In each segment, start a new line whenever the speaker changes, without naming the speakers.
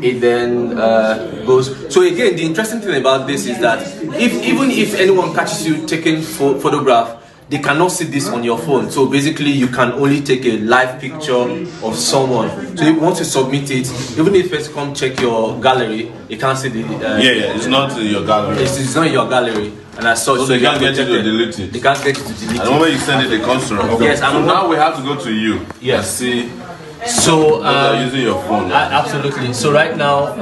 it then goes. So again, the interesting thing about this is that even if anyone catches you taking photograph, they cannot see this on your phone. So basically, you can only take a live picture of someone. So once you submit it, even if it's come check your gallery, you can't see the.
It's not in your gallery.
It's not in your gallery, and as such,
so they can't get you to delete it.
They can't get you to delete it.
And the moment you send it, they come through. Okay.
Yes,
so now we have to go to you.
Yes.
See.
So
you're using your phone.
Absolutely. So right now,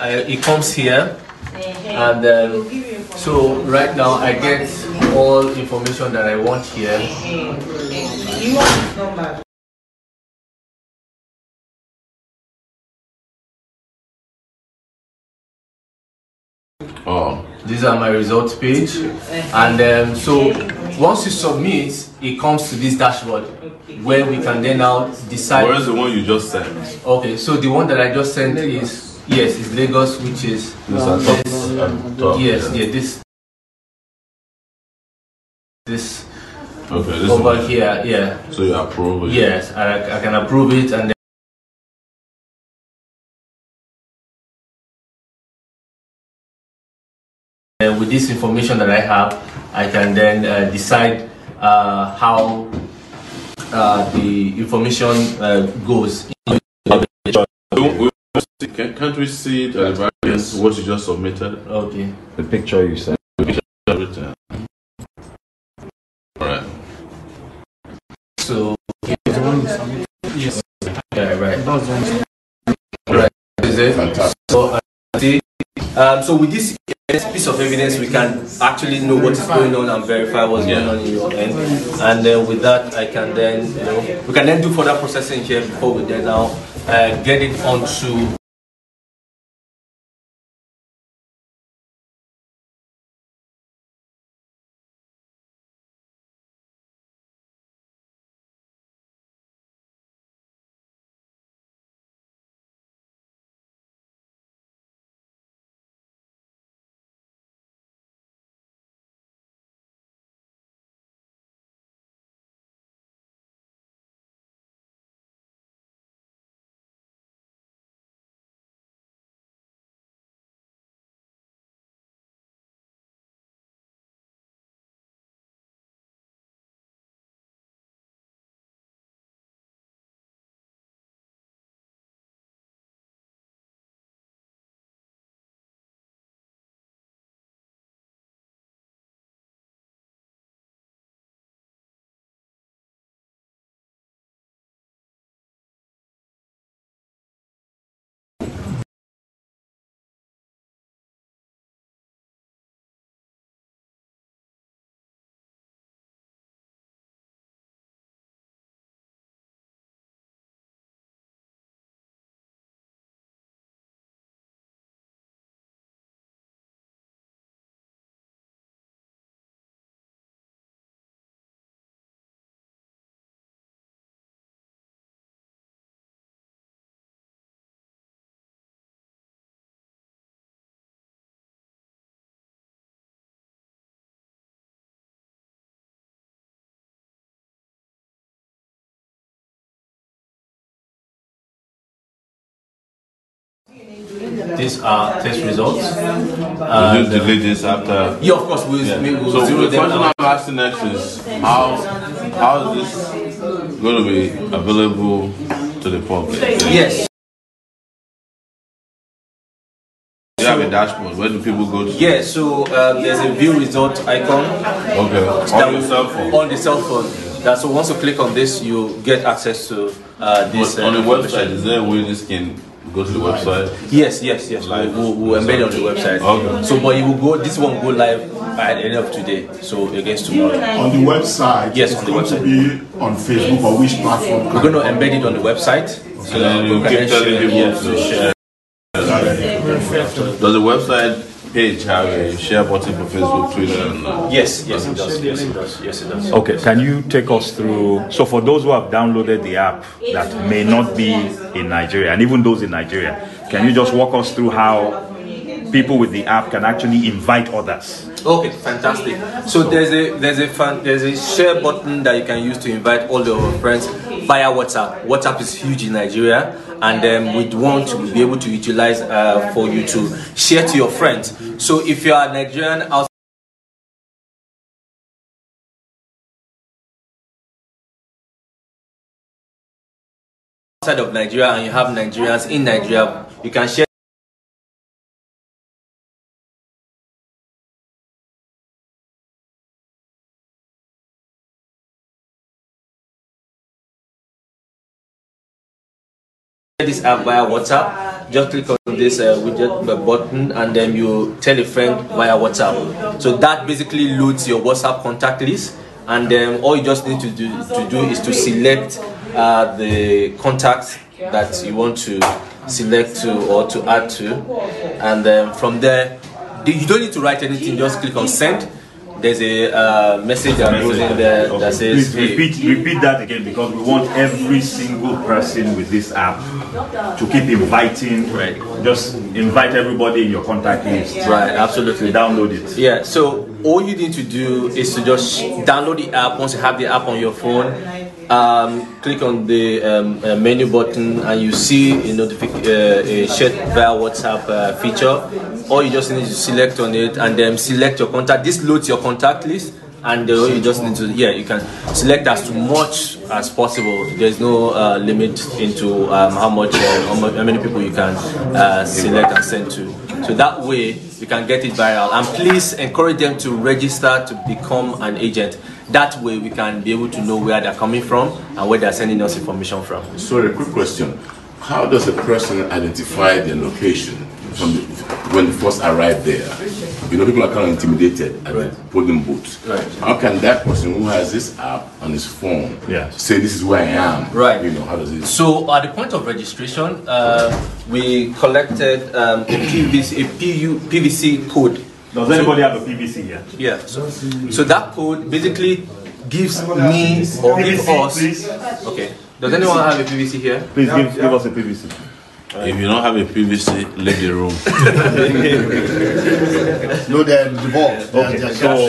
it comes here, and. So right now I get all information that I want here.
Oh.
These are my results page, and so once you submit, it comes to this dashboard where we can then now decide.
Where is the one you just sent?
Okay, so the one that I just sent is it's Lagos, which is this
okay, this
over here,
So you approve it?
Yes, I can approve it, and then with this information that I have, I can then decide how the information goes.
Can't we see the what you just submitted?
Okay.
The picture you sent.
Alright.
So yes. Yeah, right. Right. Is it?
Fantastic.
So so with this piece of evidence, we can actually know what is going on and verify what's going on in your end. And then with that, I can then, we can then do further processing here before we then now get it onto. These are test results.
You delete this after?
Yeah, of course. We'll
so the question I'm asking next is how is this going to be available to the public?
Yes.
You have a dashboard. Where do people go to?
Yeah, so there's a view result icon.
Okay. On your cell phone.
On the cell phone. So once you click on this, you get access to this.
On the website, is there a way this can go to the website?
Yes. We'll embed it on the website. Okay. So, but it will go. This one will go live by the end of today. So against tomorrow.
On the website.
Yes, on the website.
To be on Facebook or which platform?
We're going to embed it on the website.
So then you keep telling people to share. Does the website page have a share button for Facebook, Twitter, and
Yes, it does.
Okay, can you take us through? So for those who have downloaded the app that may not be in Nigeria, and even those in Nigeria, can you just walk us through how people with the app can actually invite others?
Okay, fantastic. So there's a share button that you can use to invite all your friends via WhatsApp. WhatsApp is huge in Nigeria, and we'd want to be able to utilize for you to share to your friends. So if you are Nigerian outside of Nigeria and you have Nigerians in Nigeria, you can share this app via WhatsApp. Just click on this widget button and then you tell a friend via WhatsApp. So that basically loads your WhatsApp contact list, and then all you just need to do is to select the contacts that you want to select to or to add to, and then from there you don't need to write anything, just click on send. There's a message that goes in there that says,
please repeat that again, because we want every single person with this app to keep inviting.
Right.
Just invite everybody in your contact list.
Right, absolutely.
Download it.
Yeah, so all you need to do is to just download the app. Once you have the app on your phone, click on the menu button and you see a share via WhatsApp feature. All you just need to select on it and then select your contact. This loads your contact list, and you just need to, you can select as much as possible. There's no limit into how many people you can select and send to. So that way you can get it viral. And please encourage them to register to become an agent. That way we can be able to know where they're coming from and where they're sending us information from.
So a quick question. How does a person identify their location when they first arrive there? You know, people are kind of intimidated at the polling booth.
Right.
How can that person who has this app on his phone say this is where I am?
Right.
You know, how does it?
So at the point of registration, we collected a PVC code.
Does anybody have a PVC here?
Yeah. So that code basically gives me or gives us.
Please.
Okay. Does anyone have a PVC here?
Please give us a PVC.
If you don't have a PVC, leave the room.
No, they're divorced.
Okay,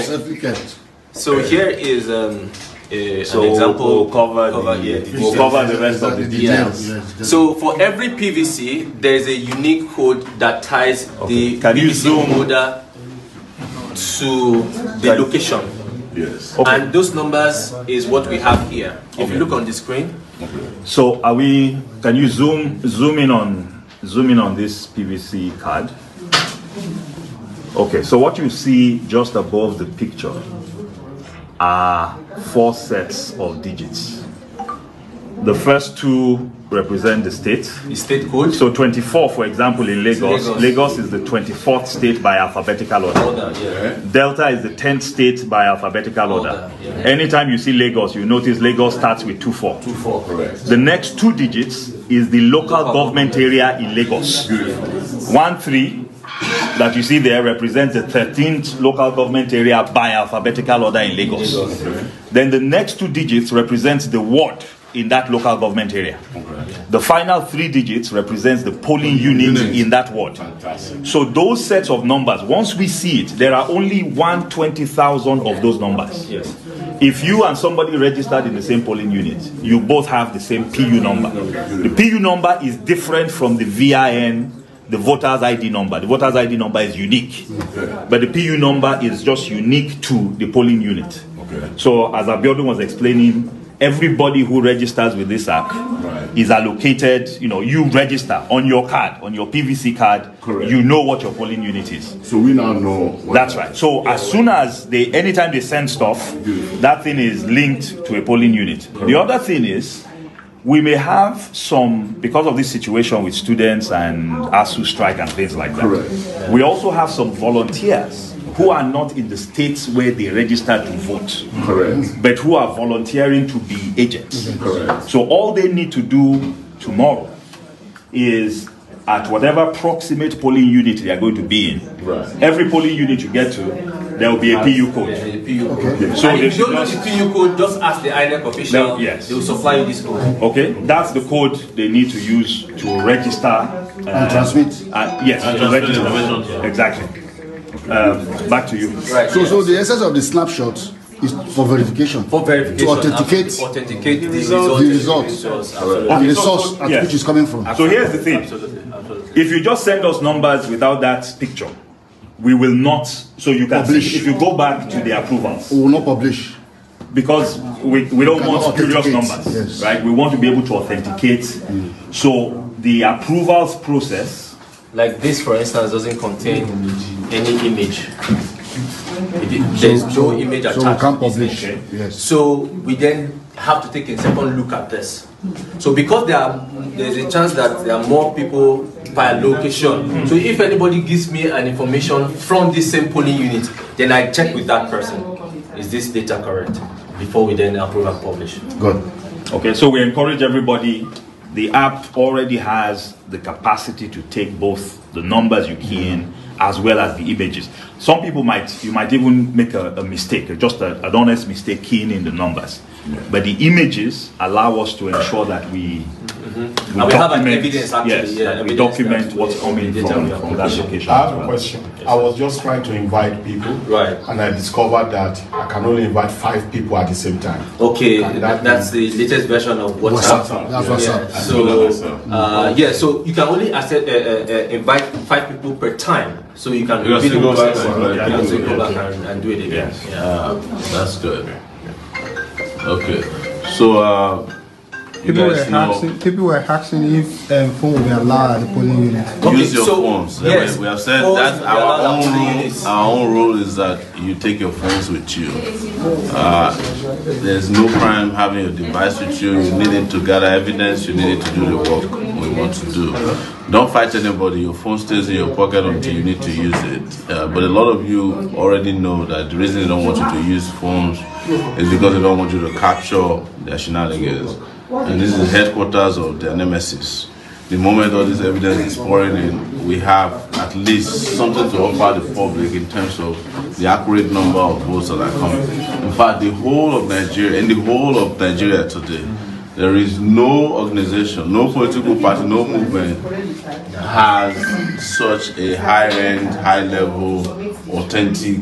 Certificate.
So here is an example.
We'll cover the rest of the details.
Yes.
So for every PVC, there's a unique code that ties the
Can you
PVC
zoom
holder to the location.
Yes.
Okay.
And those numbers is what we have here. If you look on the screen.
So can you zoom in on this PVC card? Okay, so what you see just above the picture are 4 sets of digits. The first 2 represent the state.
The state code.
So 24, for example, in Lagos. Lagos is the 24th state by alphabetical order. Delta is the 10th state by alphabetical order. Anytime you see Lagos, you notice Lagos starts with 24.
24, correct.
The next 2 digits is the local government area in Lagos. 13 that you see there represents the 13th local government area by alphabetical order in Lagos. Then the next 2 digits represents the ward in that local government area. The final 3 digits represents the polling unit in that ward.
Fantastic.
So those sets of numbers, once we see it, there are only 120,000 of those numbers.
Yes.
If you and somebody registered in the same polling unit, you both have the same PU number. The PU number is different from the VIN, the voter's ID number. The voter's ID number is unique, but the PU number is just unique to the polling unit. So as Abiodun was explaining, everybody who registers with this app is allocated, you register on your card, on your PVC card, you know what your polling unit is.
So we now know.
That's right. So as soon as anytime they send stuff, that thing is linked to a polling unit. The other thing is, we may have some, because of this situation with students and ASU strike and things like that, we also have some volunteers who are not in the states where they register to vote, but who are volunteering to be agents. So all they need to do tomorrow is, at whatever proximate polling unit they are going to be in, every polling unit you get to, there will be a PU code.
So if you don't know the PU code, just ask the INEC official. They will supply you this code.
Okay, that's the code they need to use to register
and transmit.
Yes, to register. Exactly. Back to you.
So the essence of the snapshot It's for verification.
For verification.
To authenticate
the
results. The source at which it's coming from.
So here's the thing.
Absolutely.
If you just send us numbers without that picture, we will not, so you can
Publish.
see, if you go back to the approvals,
We will not publish.
because we don't
cannot
want spurious
authenticate,
numbers,
yes.
right? We want to be able to authenticate. So the approvals process,
Like this, for instance, doesn't contain any image. There's no image attached.
So we can't
to this
publish.
thing.
Yes.
So we then have to take a second look at this. So because there's a chance that there are more people per location. So if anybody gives me an information from this same polling unit, then I check with that person. Is this data correct? Before we then approve and publish.
Good.
okay, so we encourage everybody, the app already has the capacity to take both the numbers you key in as well as the images. Some people you might even make a mistake, just an honest mistake keying in the numbers. But the images allow us to ensure that we
And we have an
document-
evidence actually.
yes,
Yeah,
that we
evidence
document
that
what's
we-
coming
the data
from
we have
that
published.
location.
I have
as
a
well.
question. I was just trying to invite people,
Right.
and I discovered that I can only invite 5 people at the same time.
Okay,
Can that
that's the latest version of WhatsApp.
That's WhatsApp.
So, so you can only invite 5 people per time. So you can
You can still go back and-
you can still go back and do it again.
Yes.
Yeah.
That's good. Okay. So, you guys know,
People were asking if phone will be allowed at the polling unit.
Okay,
use your
so,
phones.
yes,
We have said
phones,
that
we allow
our own
polling
rule.
units.
Our own rule is that you take your phones with you. There's no crime having your device with you. You need it to gather evidence. You need it to do the work we want to do. Don't fight anybody. Your phone stays in your pocket until you need to use it. But a lot of you already know that the reason they don't want you to use phones is because they don't want you to capture their shenanigans. And this is the headquarters of their nemesis. The moment all this evidence is pouring in, we have at least something to offer the public in terms of the accurate number of votes that are coming. In fact, in the whole of Nigeria today, there is no organization, no political party, no movement has such a high-end, high-level, authentic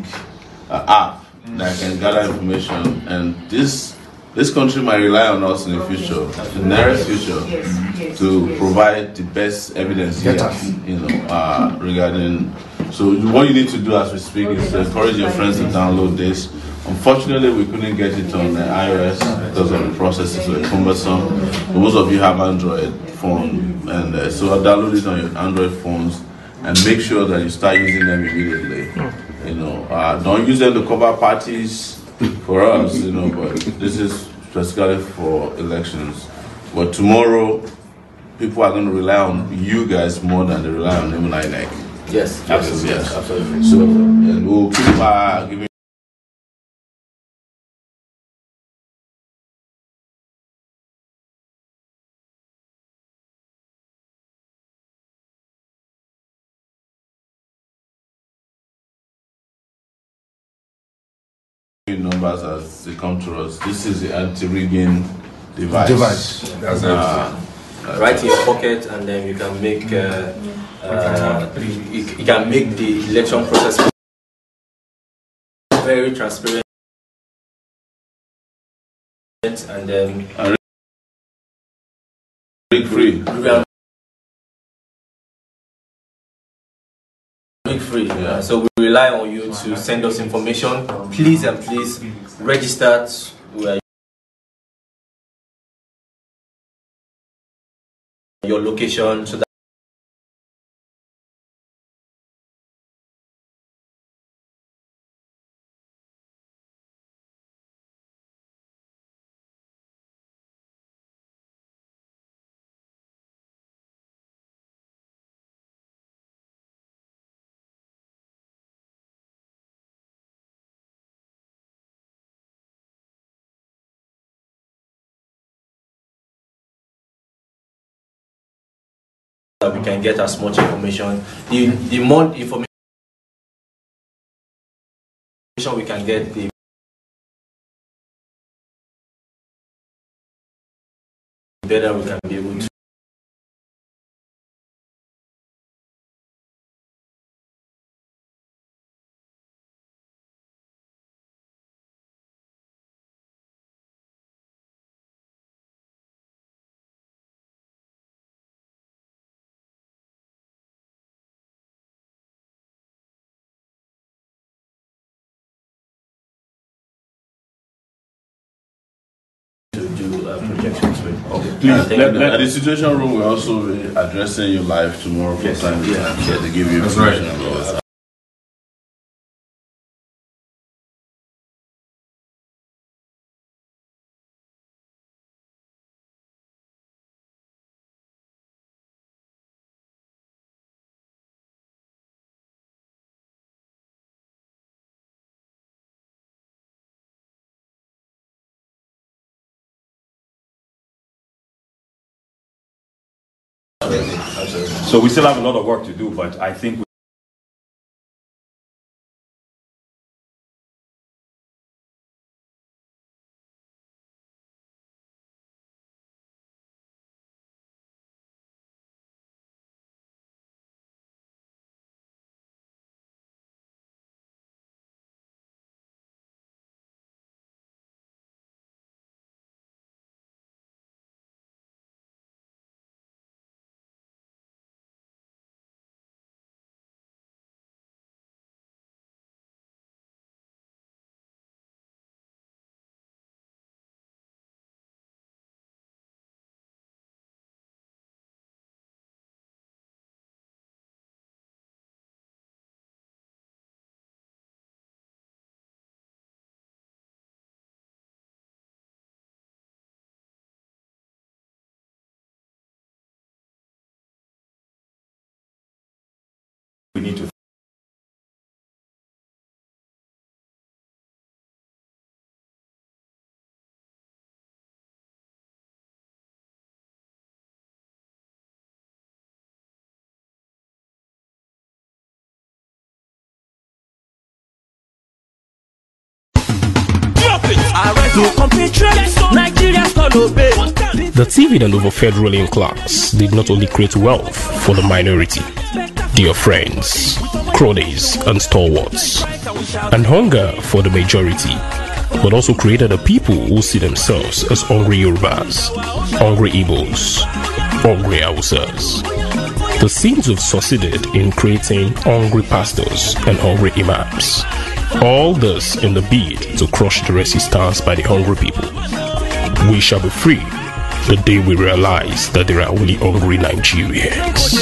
app that can gather information. And this country might rely on us in the future, the nearest future, to provide the best evidence here, regarding. So what you need to do as we speak is to encourage your friends to download this. Unfortunately, we couldn't get it on iOS because of the processes were cumbersome. But most of you have Android phone, and so download it on your Android phones and make sure that you start using them immediately. Don't use them to cover parties for us, but this is specifically for elections. But tomorrow, people are going to rely on you guys more than they rely on even INEC.
Yes, absolutely.
Yes.
Absolutely.
So, and we'll keep giving numbers as they come to us. This is the anti-rigging device.
Right in your pocket, and then you can make you can make the election process very transparent, and then
Rig-free.
free. So we rely on you to send us information. Please and please register your location so that we can get as much information. The more information we can get, the better we can be able to
projections. Okay, please.
At the situation room, we're also addressing your life tomorrow from time to time. So they give you information about this.
So we still have a lot of work to do, but I think we need to.
The TV and overfed ruling class did not only create wealth for the minority, their friends, cronies, and stalwarts, and hunger for the majority, but also created a people who see themselves as hungry Yorubas, hungry Igbos, hungry Hausas. The Sims have succeeded in creating hungry pastors and hungry imams. All this in the bid to crush the resistance by the hungry people. We shall be free the day we realize that there are only hungry Nigerians.